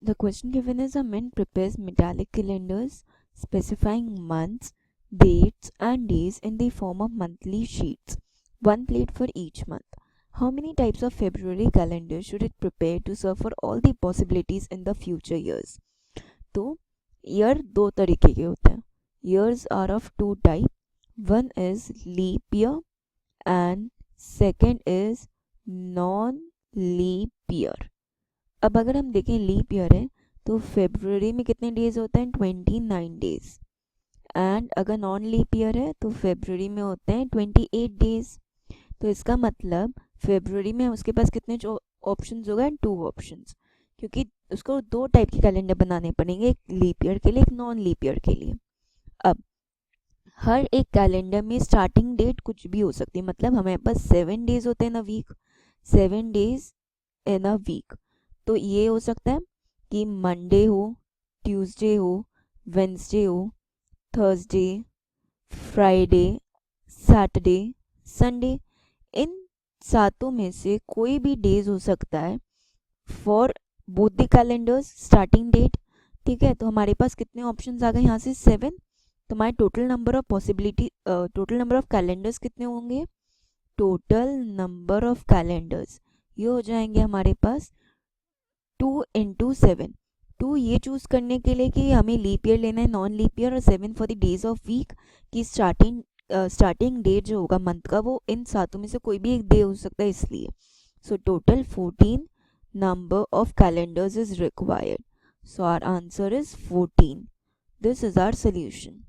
The question given is a mint prepares metallic calendars specifying months, dates, and days in the form of monthly sheets, one plate for each month. How many types of February calendars should it prepare to serve for all the possibilities in the future years? तो year दो तरीके के होते हैं. Years are of two type. One is leap year and second is non-leap year. अब अगर हम देखें लीप ईयर है तो फेब्रुवरी में कितने डेज होते हैं 29 डेज. एंड अगर नॉन लीप ईयर है तो फेब्रुवरी में होते हैं 28 डेज. तो इसका मतलब फेब्रुवरी में उसके पास कितने ऑप्शंस हो गए 2 ऑप्शंस, क्योंकि उसको 2 टाइप के कैलेंडर बनाने पड़ेंगे, एक लीप ईयर के लिए एक नॉन लीप ईयर के लिए. अब हर एक कैलेंडर में स्टार्टिंग डेट कुछ भी हो सकती है, मतलब हमारे पास 7 डेज होते हैं in a week, 7 days in a week. तो ये हो सकता है कि मंडे हो, ट्यूसडे हो, वेंसडे हो, थर्सडे, फ्राइडे, सैटरडे, संडे. इन सातों में से कोई भी डेज हो सकता है for both the calendars starting date. ठीक है, तो हमारे पास कितने ऑप्शंस आ गए यहाँ से 7. तो हमारे total number of possibility, total number of calendars कितने होंगे, टोटल नंबर ऑफ कैलेंडर्स ये हो जाएंगे हमारे पास 2 इंटू 7. 2 ये चूज़ करने के लिए कि हमें लीप ईयर लेना है, नॉन लीप ईयर, और 7 for the days of week की स्टार्टिंग डेट जो होगा मंथ का वो इन सातों में से कोई भी एक डे हो सकता है इसलिए. So total 14 number of calendars is required. So our answer is 14. This is our solution.